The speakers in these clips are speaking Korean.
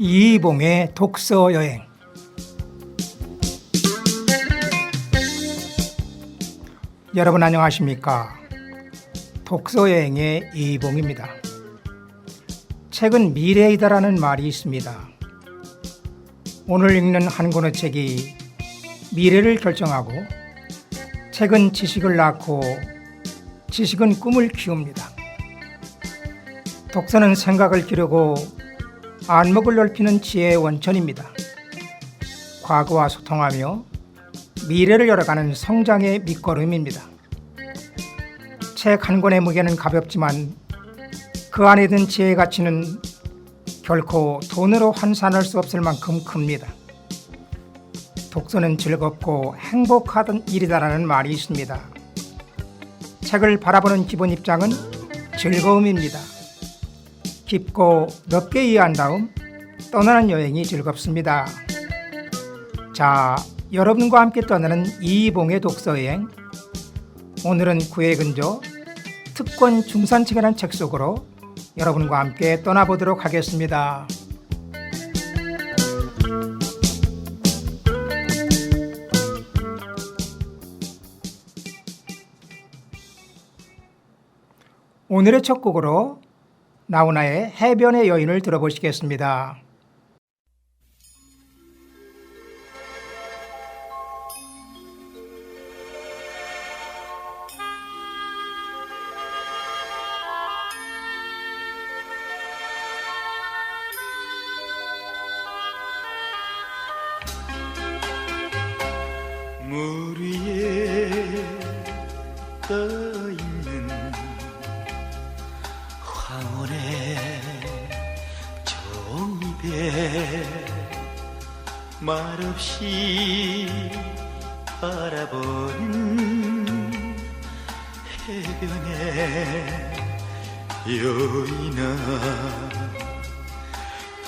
이봉의 독서 여행. 여러분 안녕하십니까? 독서 여행의 이봉입니다. 책은 미래이다라는 말이 있습니다. 오늘 읽는 한 권의 책이 미래를 결정하고, 책은 지식을 낳고 지식은 꿈을 키웁니다. 독서는 생각을 기르고 안목을 넓히는 지혜의 원천입니다. 과거와 소통하며 미래를 열어가는 성장의 밑거름입니다. 책 한 권의 무게는 가볍지만 그 안에 든 지혜의 가치는 결코 돈으로 환산할 수 없을 만큼 큽니다. 독서는 즐겁고 행복하던 일이다라는 말이 있습니다. 책을 바라보는 기본 입장은 즐거움입니다. 깊고 넓게 이해한 다음 떠나는 여행이 즐겁습니다. 자, 여러분과 함께 떠나는 이봉의 독서여행. 오늘은 구해근조 특권 중산층이라는 책 속으로 여러분과 함께 떠나보도록 하겠습니다. 오늘의 첫 곡으로 나훈아의 해변의 여인을 들어보시겠습니다. 물 위에 떠있는 황혼의 종이배, 말없이 바라보는 해변의 여인아,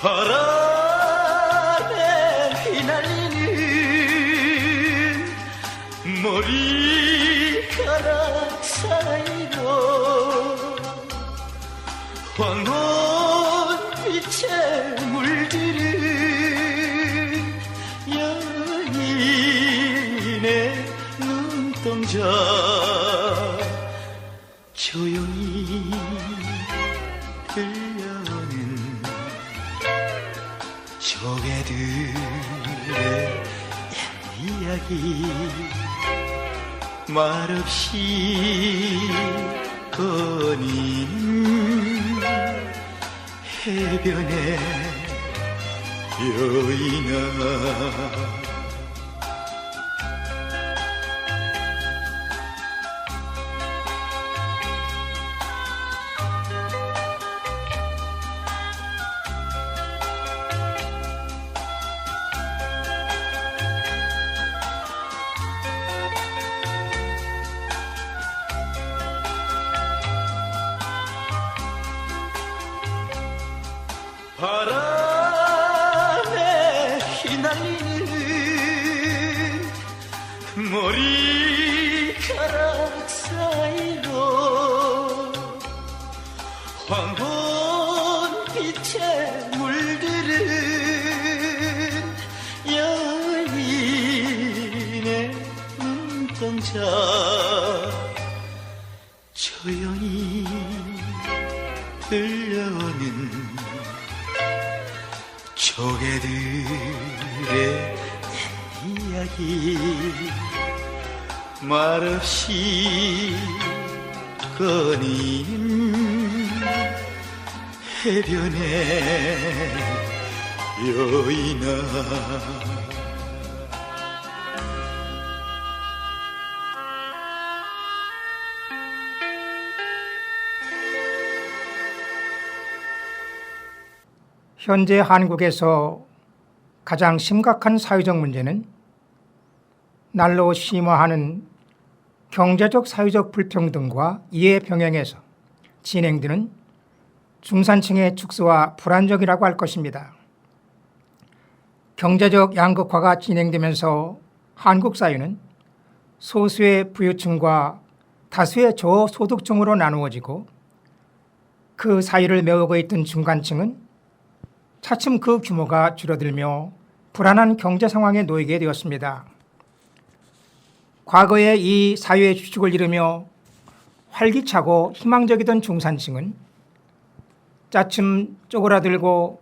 바람에 휘날리는 머리카락 사이로 황혼빛에 물들은 여인의 눈동자, 조용히 들려오는 조개들의 이야기, 말없이 거니는 해변의 여인아, 바람에 휘날리는 머리카락 사이로 황혼빛에 물들은 여인의 눈동자, 조용히 들려오는 조개들의 이야기, 말없이 거니는 해변의 여인아. 현재 한국에서 가장 심각한 사회적 문제는 날로 심화하는 경제적 사회적 불평등과 이해 병행에서 진행되는 중산층의 축소와 불안정이라고 할 것입니다. 경제적 양극화가 진행되면서 한국 사회는 소수의 부유층과 다수의 저소득층으로 나누어지고 그 사이를 메우고 있던 중간층은 차츰 그 규모가 줄어들며 불안한 경제 상황에 놓이게 되었습니다. 과거에 이 사회의 주축을 이루며 활기차고 희망적이던 중산층은 짜침 쪼그라들고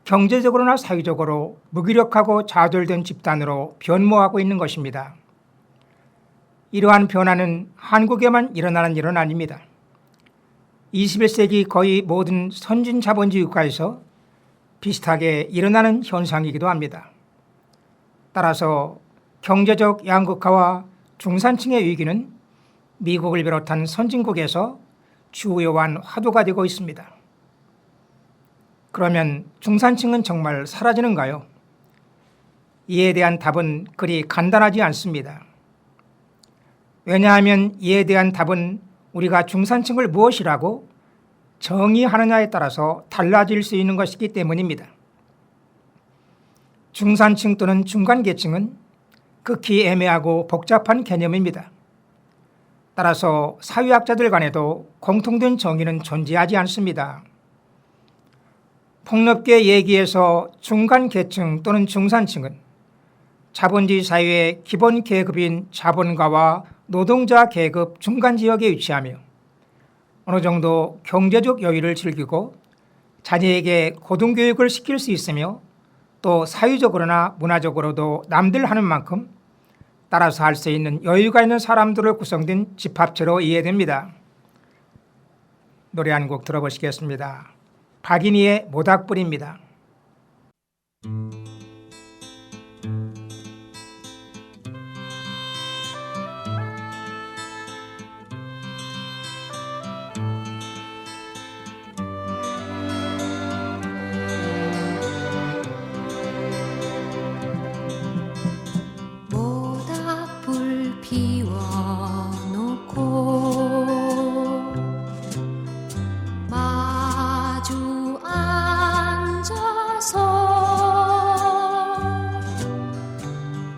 경제적으로나 사회적으로 무기력하고 좌절된 집단으로 변모하고 있는 것입니다. 이러한 변화는 한국에만 일어나는 일은 아닙니다. 21세기 거의 모든 선진 자본주의 국가에서 비슷하게 일어나는 현상이기도 합니다. 따라서 경제적 양극화와 중산층의 위기는 미국을 비롯한 선진국에서 주요한 화두가 되고 있습니다. 그러면 중산층은 정말 사라지는가요? 이에 대한 답은 그리 간단하지 않습니다. 왜냐하면 이에 대한 답은 우리가 중산층을 무엇이라고 정의하느냐에 따라서 달라질 수 있는 것이기 때문입니다. 중산층 또는 중간계층은 극히 애매하고 복잡한 개념입니다. 따라서 사회학자들 간에도 공통된 정의는 존재하지 않습니다. 폭넓게 얘기해서 중간계층 또는 중산층은 자본주의 사회의 기본 계급인 자본가와 노동자 계급 중간지역에 위치하며 어느 정도 경제적 여유를 즐기고 자녀에게 고등교육을 시킬 수 있으며 또 사회적으로나 문화적으로도 남들 하는 만큼 따라서 할 수 있는 여유가 있는 사람들을 구성된 집합체로 이해됩니다. 노래 한 곡 들어보시겠습니다. 박인희의 모닥불입니다. 모닥불 피워놓고 마주 앉아서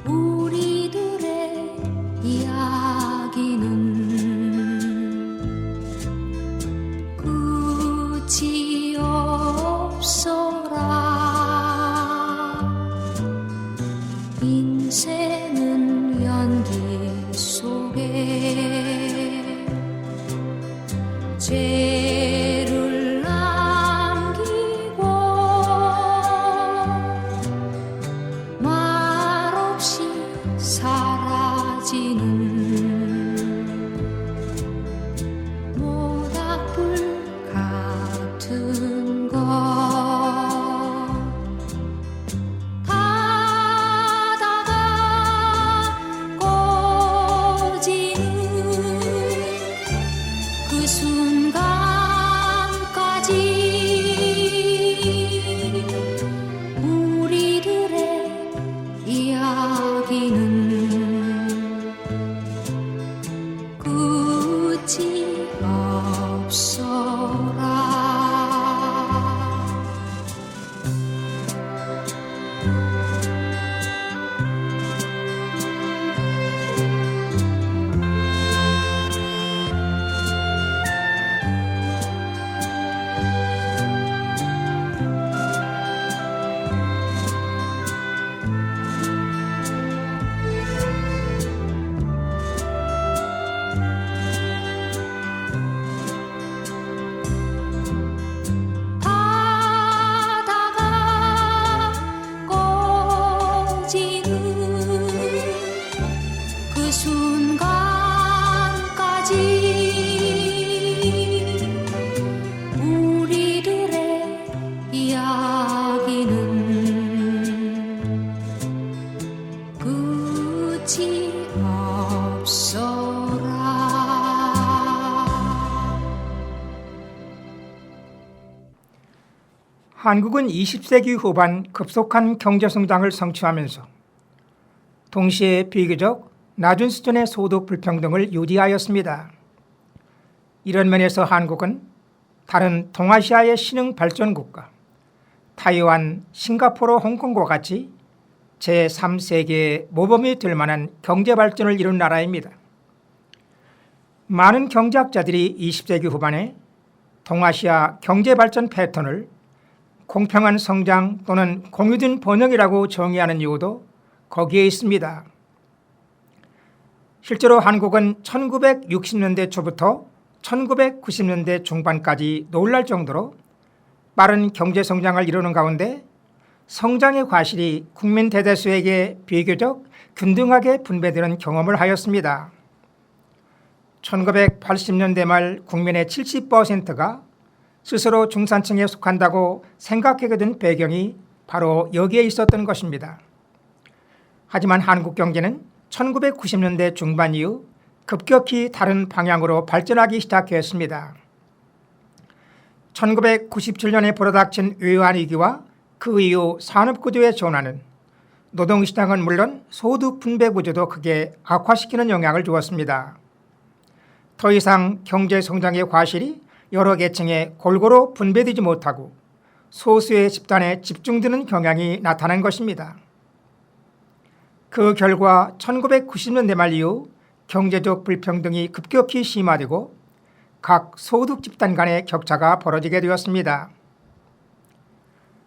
우리들의 이야기는 끝이 없어라. 인생은 연기 속에 죄를 남기고 말없이 사라지는 모닥불 같은 것. 그 순간까지 우리들의 이야기는 끝이 없어라. 바다가 꺼지는 그 순간까지 우리들의 이야기는 끝이 없어라. 한국은 20세기 후반 급속한 경제성장을 성취하면서 동시에 비교적 낮은 수준의 소득 불평등을 유지하였습니다. 이런 면에서 한국은 다른 동아시아의 신흥 발전국가 타이완, 싱가포르, 홍콩과 같이 제3세계의 모범이 될 만한 경제발전을 이룬 나라입니다. 많은 경제학자들이 20세기 후반에 동아시아 경제발전 패턴을 공평한 성장 또는 공유된 번영이라고 정의하는 이유도 거기에 있습니다. 실제로 한국은 1960년대 초부터 1990년대 중반까지 놀랄 정도로 빠른 경제 성장을 이루는 가운데 성장의 과실이 국민 대다수에게 비교적 균등하게 분배되는 경험을 하였습니다. 1980년대 말 국민의 70%가 스스로 중산층에 속한다고 생각하게 된 배경이 바로 여기에 있었던 것입니다. 하지만 한국 경제는 1990년대 중반 이후 급격히 다른 방향으로 발전하기 시작했습니다. 1997년에 불어닥친 외환위기와 그 이후 산업구조의 전환은 노동시장은 물론 소득 분배 구조도 크게 악화시키는 영향을 주었습니다. 더 이상 경제 성장의 과실이 여러 계층에 골고루 분배되지 못하고 소수의 집단에 집중되는 경향이 나타난 것입니다. 그 결과 1990년대 말 이후 경제적 불평등이 급격히 심화되고 각 소득 집단 간의 격차가 벌어지게 되었습니다.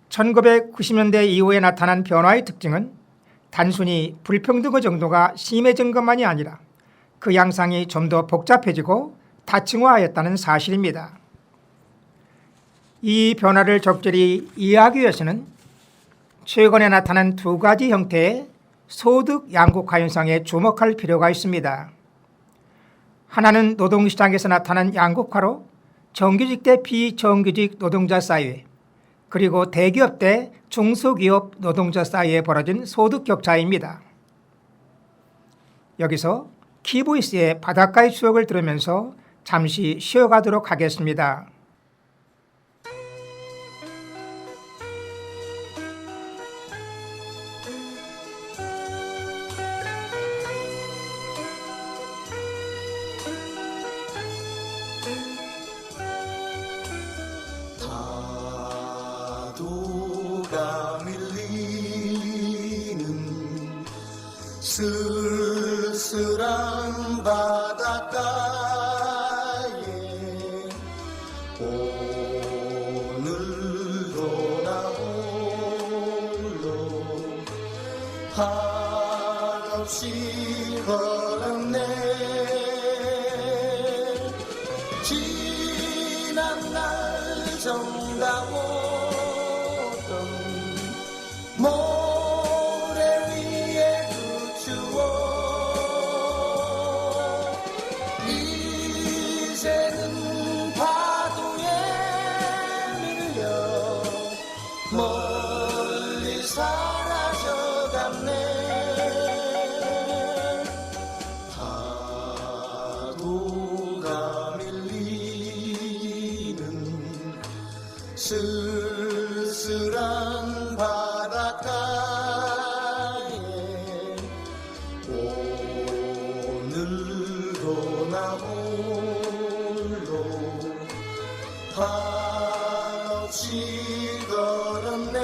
1990년대 이후에 나타난 변화의 특징은 단순히 불평등의 정도가 심해진 것만이 아니라 그 양상이 좀 더 복잡해지고 다층화하였다는 사실입니다. 이 변화를 적절히 이해하기 위해서는 최근에 나타난 두 가지 형태의 소득 양극화 현상에 주목할 필요가 있습니다. 하나는 노동시장에서 나타난 양극화로 정규직 대 비정규직 노동자 사이에 그리고 대기업 대 중소기업 노동자 사이에 벌어진 소득 격차입니다. 여기서 키보이스의 바닷가의 추억을 들으면서 잠시 쉬어가도록 하겠습니다. 파도가 밀리는 쓸쓸한 바닷가에 오늘도 나 홀로 한없이 걸었네. 지난 날 정다보던 모래 위에 그 추억 이제는 파도에 밀려 멀리 사라져갔네. 파도가 밀리는 쓸쓸한 바닷가에 오늘도 나 홀로 한없이 걸었네.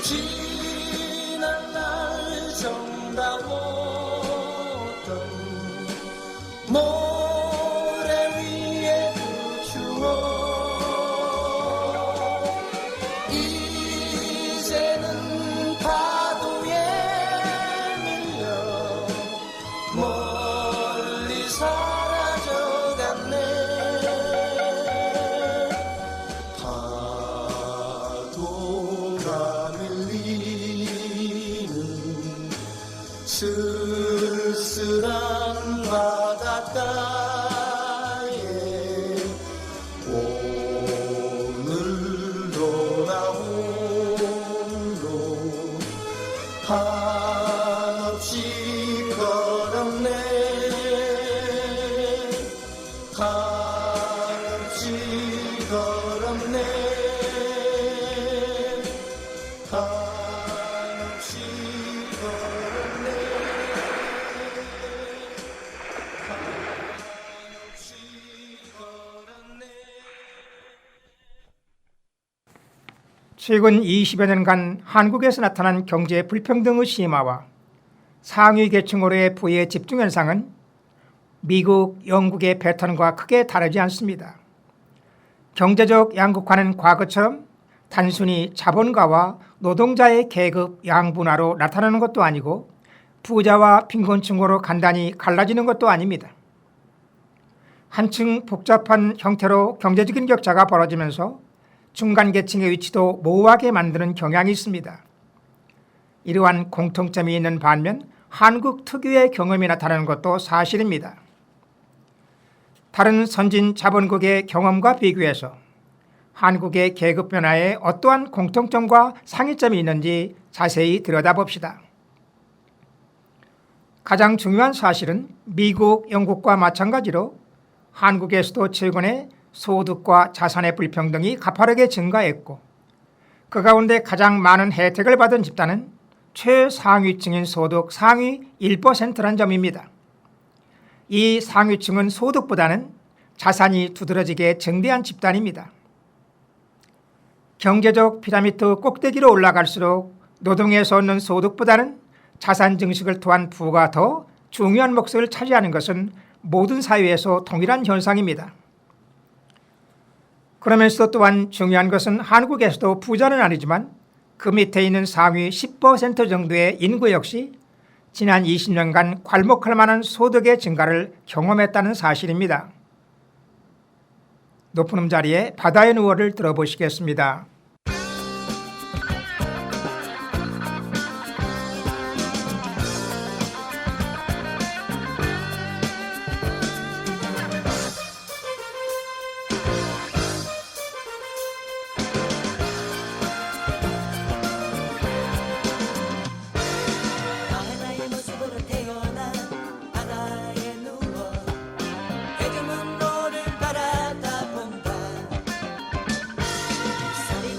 지난 날 정다보던 모래 위에 그 추억 이제는 파도에 밀려 멀리 사라져갔네. 파도가 밀리는 쓸쓸한 바닷가에 오늘도 나 홀로 한없이 걸었네. 한없이 걸었네. 한없이 걸었네 한없이 걸었네 최근 20여 년간 한국에서 나타난 경제 불평등의 심화와 상위 계층으로의 부의 집중 현상은 미국, 영국의 패턴과 크게 다르지 않습니다. 경제적 양극화는 과거처럼 단순히 자본가와 노동자의 계급 양분화로 나타나는 것도 아니고 부자와 빈곤층으로 간단히 갈라지는 것도 아닙니다. 한층 복잡한 형태로 경제적인 격차가 벌어지면서 중간 계층의 위치도 모호하게 만드는 경향이 있습니다. 이러한 공통점이 있는 반면 한국 특유의 경험이 나타나는 것도 사실입니다. 다른 선진 자본국의 경험과 비교해서 한국의 계급 변화에 어떠한 공통점과 상이점이 있는지 자세히 들여다봅시다. 가장 중요한 사실은 미국, 영국과 마찬가지로 한국에서도 최근에 소득과 자산의 불평등이 가파르게 증가했고 그 가운데 가장 많은 혜택을 받은 집단은 최상위층인 소득 상위 1%란 점입니다. 이 상위층은 소득보다는 자산이 두드러지게 증대한 집단입니다. 경제적 피라미드 꼭대기로 올라갈수록 노동에서 얻는 소득보다는 자산 증식을 통한 부가 더 중요한 몫을 차지하는 것은 모든 사회에서 동일한 현상입니다. 그러면서도 또한 중요한 것은 한국에서도 부자는 아니지만 그 밑에 있는 상위 10% 정도의 인구 역시 지난 20년간 괄목할 만한 소득의 증가를 경험했다는 사실입니다. 높은 음자리에 바다의 누워를 들어보시겠습니다. 하나의 모습으로 태어난 바다에 누워 해저문 노를 바라다 본다. 햇살이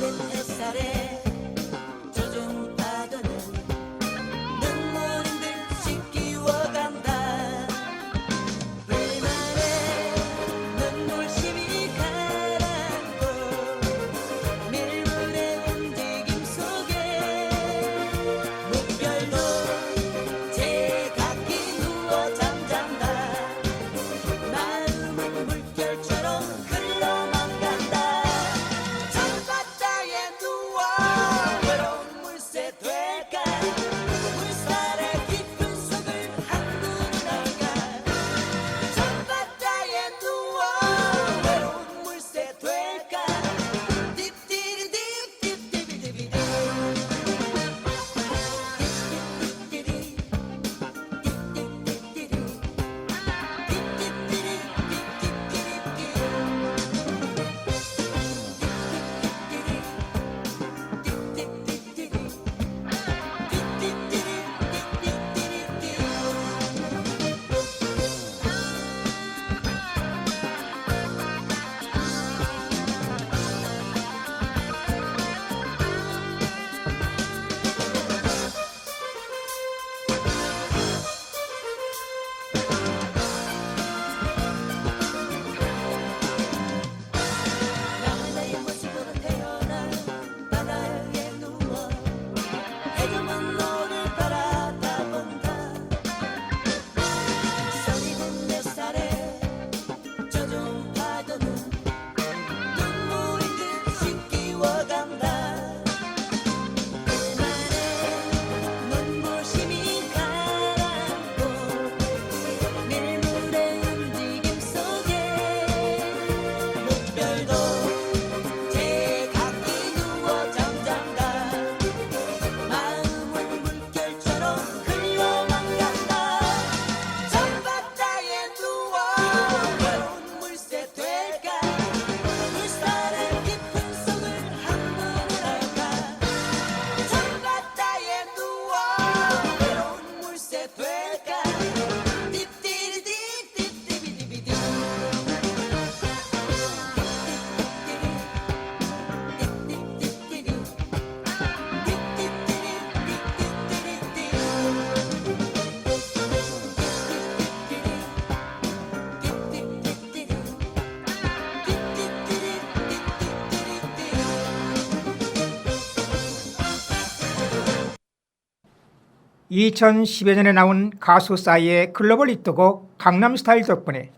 2010여 년에 나온 가수 싸이의 글로벌 히트곡 강남스타일 덕분에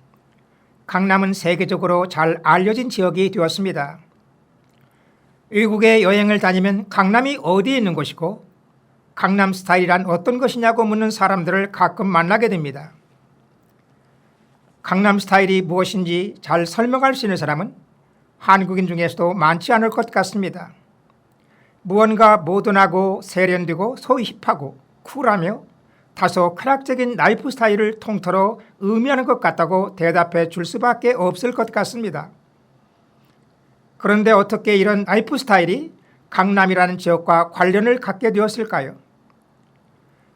강남은 세계적으로 잘 알려진 지역이 되었습니다. 외국에 여행을 다니면 강남이 어디에 있는 곳이고 강남스타일이란 어떤 것이냐고 묻는 사람들을 가끔 만나게 됩니다. 강남스타일이 무엇인지 잘 설명할 수 있는 사람은 한국인 중에서도 많지 않을 것 같습니다. 무언가 모던하고 세련되고 소위 힙하고 쿨하며 다소 쾌락적인 라이프 스타일을 통틀어 의미하는 것 같다고 대답해 줄 수밖에 없을 것 같습니다. 그런데 어떻게 이런 라이프 스타일이 강남이라는 지역과 관련을 갖게 되었을까요?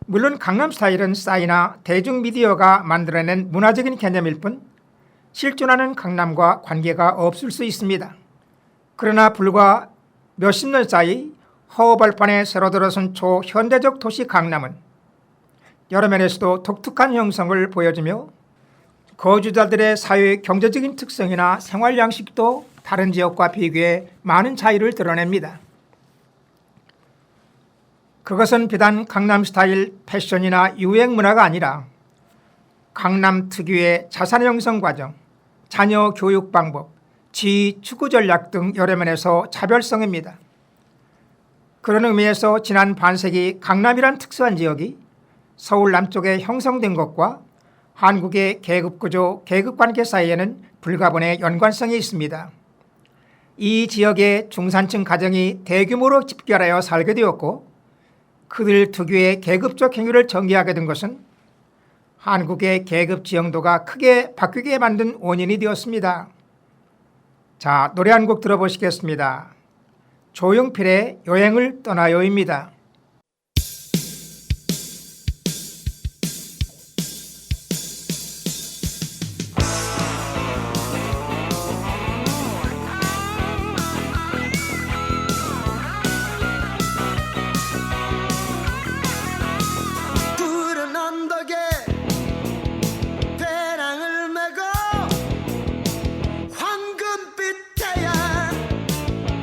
물론 강남 스타일은 싸이나 대중미디어가 만들어낸 문화적인 개념일 뿐 실존하는 강남과 관계가 없을 수 있습니다. 그러나 불과 몇십 년 사이 허허벌판에 새로 들어선 초현대적 도시 강남은 여러 면에서도 독특한 형성을 보여주며 거주자들의 사회 경제적인 특성이나 생활 양식도 다른 지역과 비교해 많은 차이를 드러냅니다. 그것은 비단 강남 스타일 패션이나 유행 문화가 아니라 강남 특유의 자산 형성 과정, 자녀 교육 방법, 지위 추구 전략 등 여러 면에서 차별성입니다. 그런 의미에서 지난 반세기 강남이란 특수한 지역이 서울 남쪽에 형성된 것과 한국의 계급구조, 계급관계 사이에는 불가분의 연관성이 있습니다. 이 지역의 중산층 가정이 대규모로 집결하여 살게 되었고 그들 특유의 계급적 행위를 전개하게 된 것은 한국의 계급 지형도가 크게 바뀌게 만든 원인이 되었습니다. 자, 노래 한 곡 들어보시겠습니다. 조용필의 여행을 떠나요입니다. 푸른 언덕에 배낭을 메고 황금빛 태양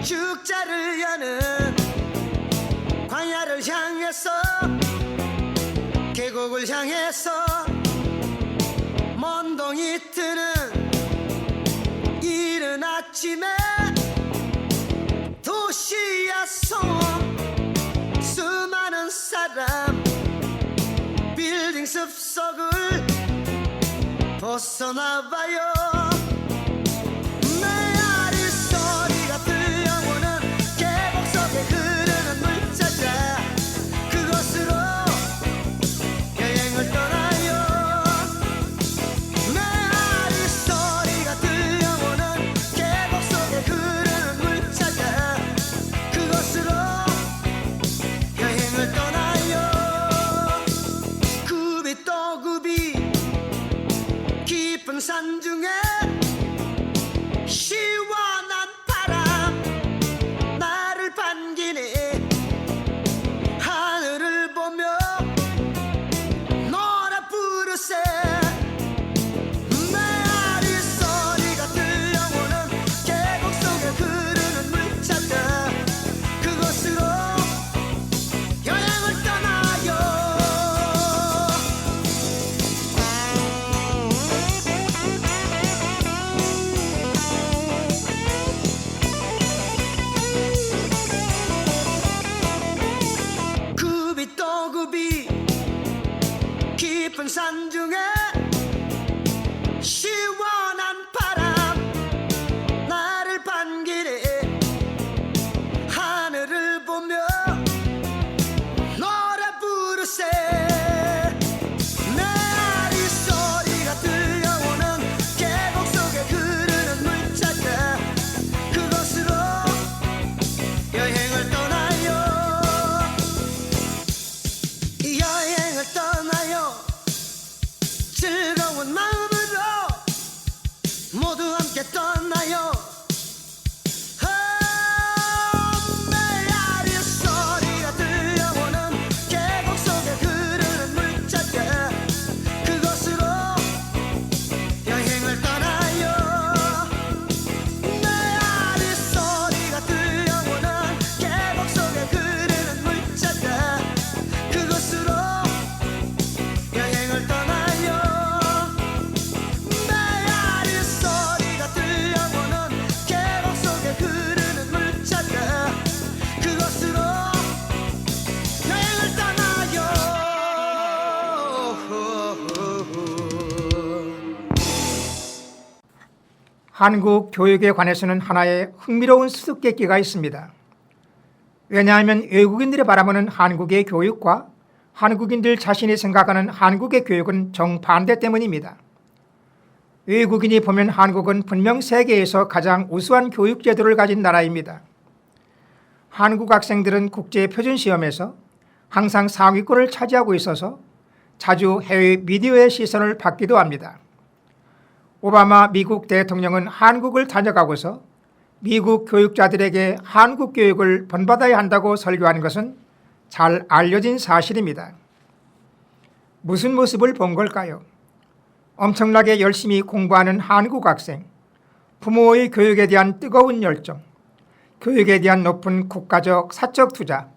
축제를 여는 광야를 향해서 계곡을 향해서 먼동이 트는 이른 아침에 도시야 소음 수많은 사람 빌딩 습속을 벗어나봐요. 메아리 소리가 들려오는 계곡 속에 흐르는 물 찾아 그곳으로 여행을 떠나요. 메아리 소리가 들려오는 계곡 속에 흐르는 물 찾아 그곳으로 여행을 떠나요. 굽이 또 굽이 깊은 산 중에 시원한 바람 나를 반기네. 하늘을 보며 노래 부르세. 메아리 소리가 들려오는 계곡 속에 흐르는 물 찾아 그곳으로 여행을 떠나요. 굽이 또 굽이 깊은 산 중에 시원한 바람 나를 반기네. 하늘을 보며 노래 부르세. 메아리 소리가 들려오는 계곡 속에 흐르는 물 찾아 그곳으로 여행을 떠나요. 여행을 떠나요. 한국 교육에 관해서는 하나의 흥미로운 수수께끼가 있습니다. 왜냐하면 외국인들이 바라보는 한국의 교육과 한국인들 자신이 생각하는 한국의 교육은 정반대 때문입니다. 외국인이 보면 한국은 분명 세계에서 가장 우수한 교육 제도를 가진 나라입니다. 한국 학생들은 국제 표준 시험에서 항상 상위권을 차지하고 있어서 자주 해외 미디어의 시선을 받기도 합니다. 오바마 미국 대통령은 한국을 다녀가고서 미국 교육자들에게 한국 교육을 본받아야 한다고 설교하는 것은 잘 알려진 사실입니다. 무슨 모습을 본 걸까요? 엄청나게 열심히 공부하는 한국 학생, 부모의 교육에 대한 뜨거운 열정, 교육에 대한 높은 국가적 사적 투자,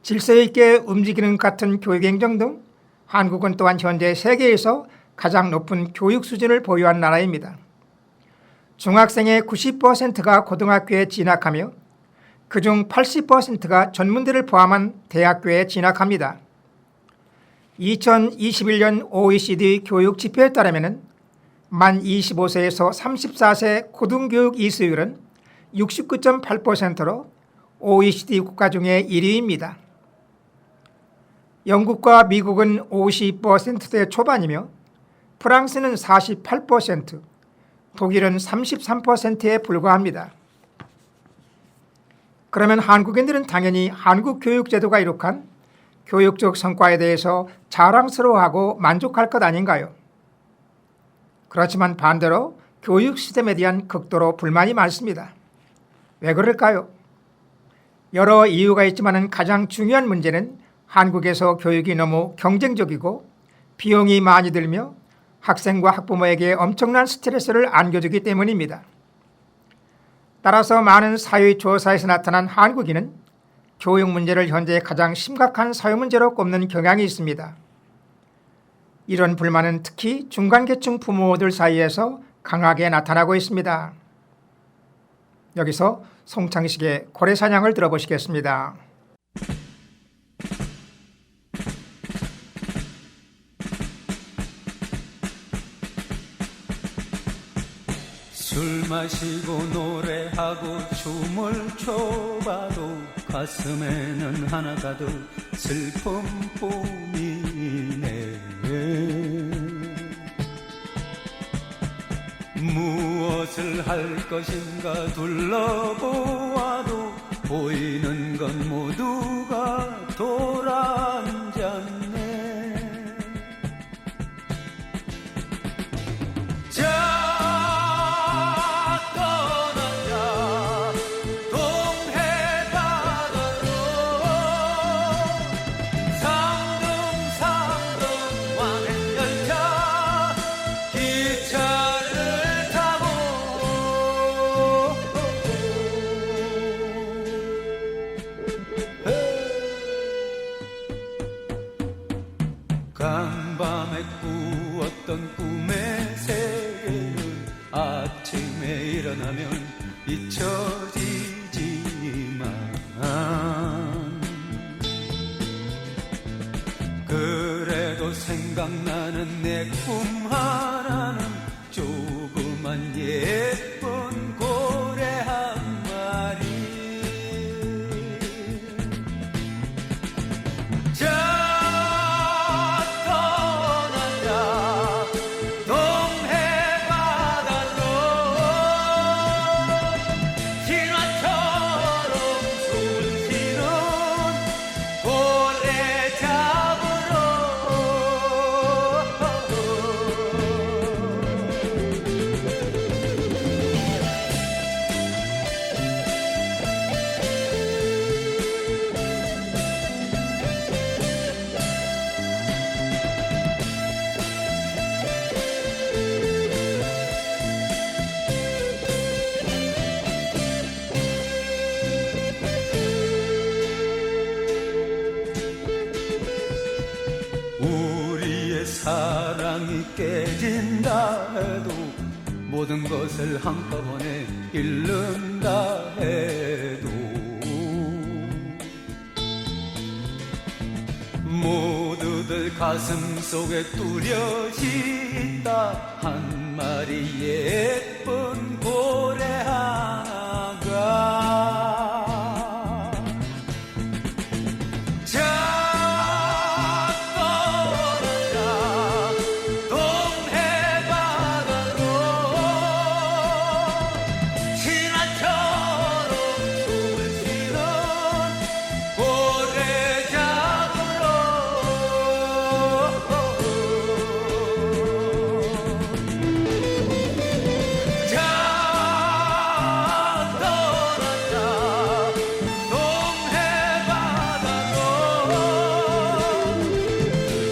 질서 있게 움직이는 같은 교육행정 등 한국은 또한 현재 세계에서 가장 높은 교육 수준을 보유한 나라입니다. 중학생의 90%가 고등학교에 진학하며 그중 80%가 전문대를 포함한 대학교에 진학합니다. 2021년 OECD 교육 지표에 따르면 만 25세에서 34세 고등교육 이수율은 69.8%로 OECD 국가 중에 1위입니다. 영국과 미국은 50%대 초반이며 프랑스는 48%, 독일은 33%에 불과합니다. 그러면 한국인들은 당연히 한국 교육제도가 이룩한 교육적 성과에 대해서 자랑스러워하고 만족할 것 아닌가요? 그렇지만 반대로 교육 시스템에 대한 극도로 불만이 많습니다. 왜 그럴까요? 여러 이유가 있지만 가장 중요한 문제는 한국에서 교육이 너무 경쟁적이고 비용이 많이 들며 학생과 학부모에게 엄청난 스트레스를 안겨주기 때문입니다. 따라서 많은 사회조사에서 나타난 한국인은 교육 문제를 현재 가장 심각한 사회 문제로 꼽는 경향이 있습니다. 이런 불만은 특히 중간계층 부모들 사이에서 강하게 나타나고 있습니다. 여기서 송창식의 고래사냥을 들어보시겠습니다. 술 마시고 노래하고 춤을 춰봐도 가슴에는 하나 가득 슬픔뿐이네. 무엇을 할 것인가 둘러보아도 보이는 건 모두가 돌아앉았네. 간밤에 꾸었던 꿈의 세계는 아침에 일어나면 잊혀지지만 그래도 생각나는 내 꿈 하나는 조그만 예쁜 고래 한 마리. 사랑이 깨진다 해도 모든 것을 한꺼번에 잃는다 해도 모두 그들 가슴 속에 뚜렷있다 한 마리 예쁜 고래 하나가 자 떠나자 동해바다로 신화처럼 숨을 쉬는 고래 잡으러 자 떠나자 동해바다로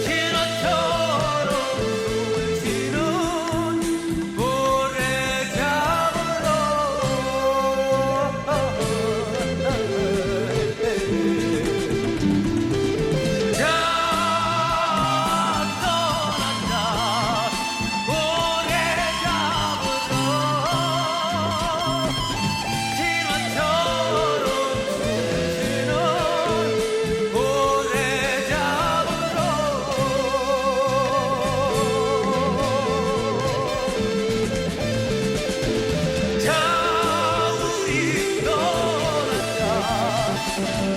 신화처럼 숨을 쉬는 고래 잡으러 자 떠난다 고래 잡으러 신화처럼 숨쉬는 고래 잡으러 자 우리 떠나자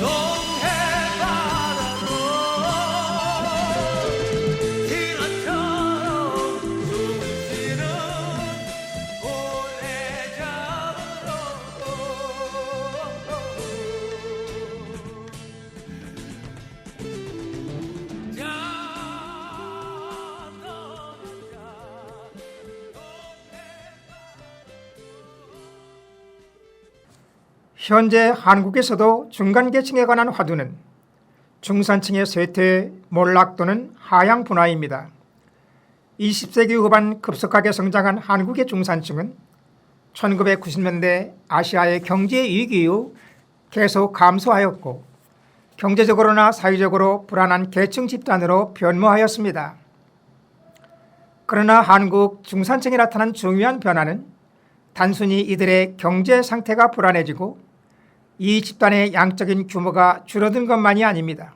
동해바다로 신화처럼 숨쉬는 고래 잡으러 자 현재 한국에서도 중간계층에 관한 화두는 중산층의 쇠퇴, 몰락 또는 하향 분화입니다. 20세기 후반 급속하게 성장한 한국의 중산층은 1990년대 아시아의 경제 위기 이후 계속 감소하였고 경제적으로나 사회적으로 불안한 계층 집단으로 변모하였습니다. 그러나 한국 중산층에 나타난 중요한 변화는 단순히 이들의 경제 상태가 불안해지고 이 집단의 양적인 규모가 줄어든 것만이 아닙니다.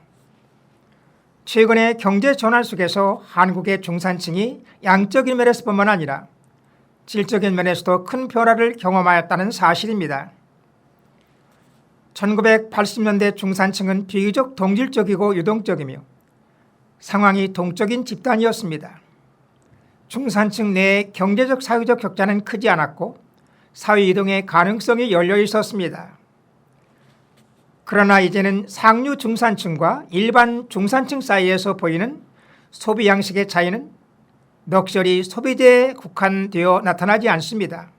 최근의 경제 전환 속에서 한국의 중산층이 양적인 면에서뿐만 아니라 질적인 면에서도 큰 변화를 경험하였다는 사실입니다. 1980년대 중산층은 비교적 동질적이고 유동적이며 상황이 동적인 집단이었습니다. 중산층 내의 경제적 사회적 격차는 크지 않았고 사회 이동의 가능성이 열려 있었습니다. 그러나 이제는 상류 중산층과 일반 중산층 사이에서 보이는 소비 양식의 차이는 넉셔리 소비재에 국한되어 나타나지 않습니다.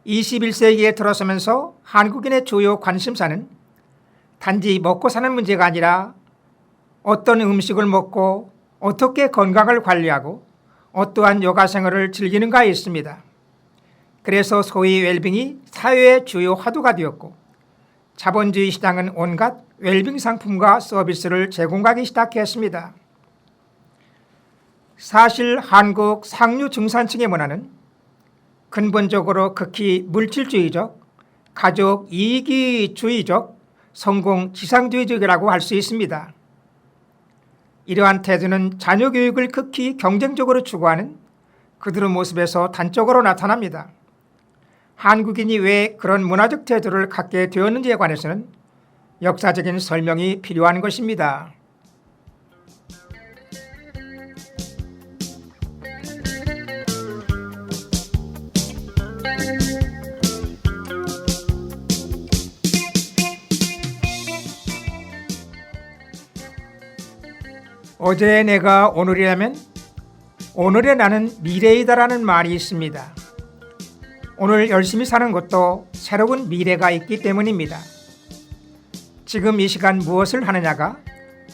21세기에 들어서면서 한국인의 주요 관심사는 단지 먹고 사는 문제가 아니라 어떤 음식을 먹고 어떻게 건강을 관리하고 어떠한 여가 생활을 즐기는가에 있습니다. 그래서 소위 웰빙이 사회의 주요 화두가 되었고 자본주의 시장은 온갖 웰빙 상품과 서비스를 제공하기 시작했습니다. 사실 한국 상류 중산층의 문화는 근본적으로 극히 물질주의적, 가족 이기주의적, 성공 지상주의적이라고 할 수 있습니다. 이러한 태도는 자녀 교육을 극히 경쟁적으로 추구하는 그들의 모습에서 단적으로 나타납니다. 한국인이 왜 그런 문화적 태도를 갖게 되었는지에 관해서는 역사적인 설명이 필요한 것입니다. 어제의 내가 오늘이라면 오늘의 나는 미래이다라는 말이 있습니다. 오늘 열심히 사는 것도 새로운 미래가 있기 때문입니다. 지금 이 시간 무엇을 하느냐가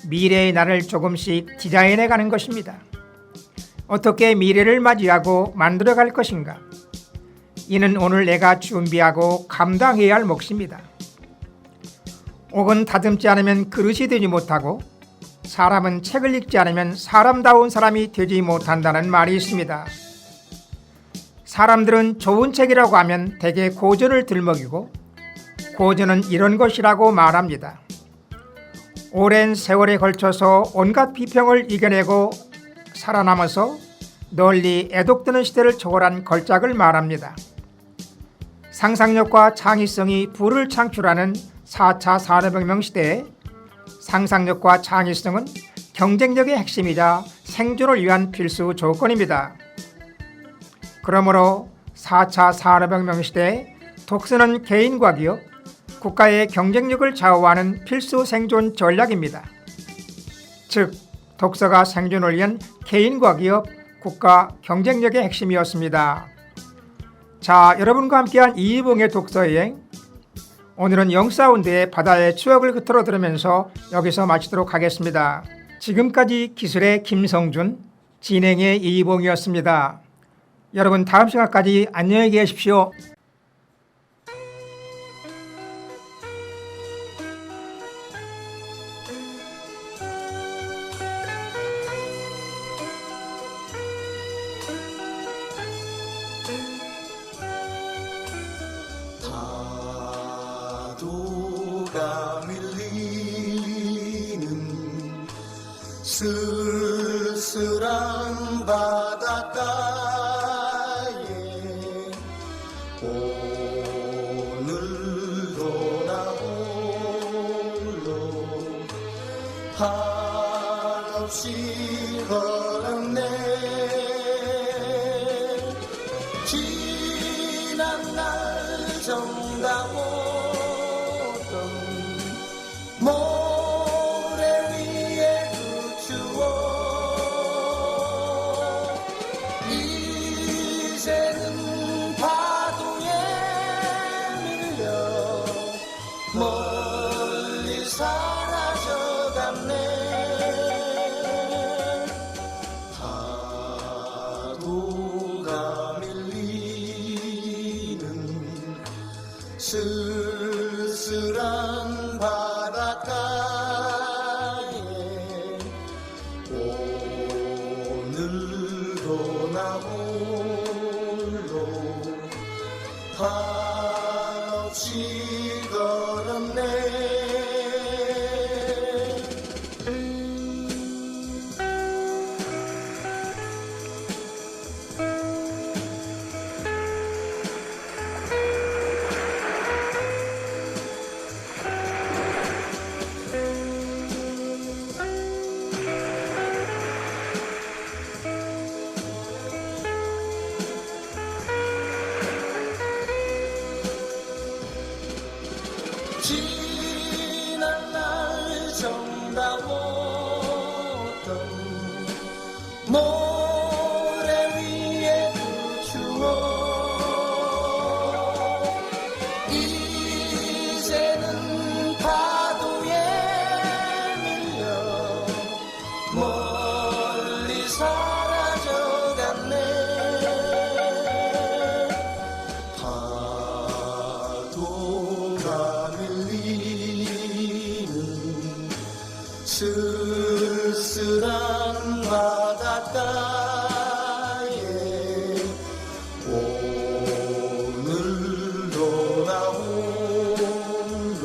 미래의 나를 조금씩 디자인해 가는 것입니다. 어떻게 미래를 맞이하고 만들어갈 것인가? 이는 오늘 내가 준비하고 감당해야 할 몫입니다. 옥은 다듬지 않으면 그릇이 되지 못하고 사람은 책을 읽지 않으면 사람다운 사람이 되지 못한다는 말이 있습니다. 사람들은 좋은 책이라고 하면 대개 고전을 들먹이고 고전은 이런 것이라고 말합니다. 오랜 세월에 걸쳐서 온갖 비평을 이겨내고 살아남아서 널리 애독되는 시대를 초월한 걸작을 말합니다. 상상력과 창의성이 부를 창출하는 4차 산업혁명 시대에 상상력과 창의성은 경쟁력의 핵심이자 생존을 위한 필수 조건입니다. 그러므로 4차 산업혁명 시대에 독서는 개인과 기업, 국가의 경쟁력을 좌우하는 필수 생존 전략입니다. 즉, 독서가 생존을 위한 개인과 기업, 국가 경쟁력의 핵심이었습니다. 자, 여러분과 함께한 이희봉의 독서여행, 오늘은 영사운드의 바다의 추억을 깃으로 들으면서 여기서 마치도록 하겠습니다. 지금까지 기술의 김성준, 진행의 이희봉이었습니다. 여러분, 다음 시간까지 안녕히 계십시오. 파도가 밀리는 쓸쓸한 바닷가에 오늘도 나 홀로 한없이 걸었네. 지난 날 정다운 모래 위에 그 추억 이제는 파도에 밀려 멀리 사라져갔네. 파도가 밀리는 쓸쓸한 바닷가에 오늘도 나 홀로 한없이 걸었네. 지난 날 정다웠던 모래 위에 그 추억 이제는 파도에 밀려 멀리 사라져갔네. 파도가 밀리는 쓸쓸한 바닷가에 오늘도 나 홀로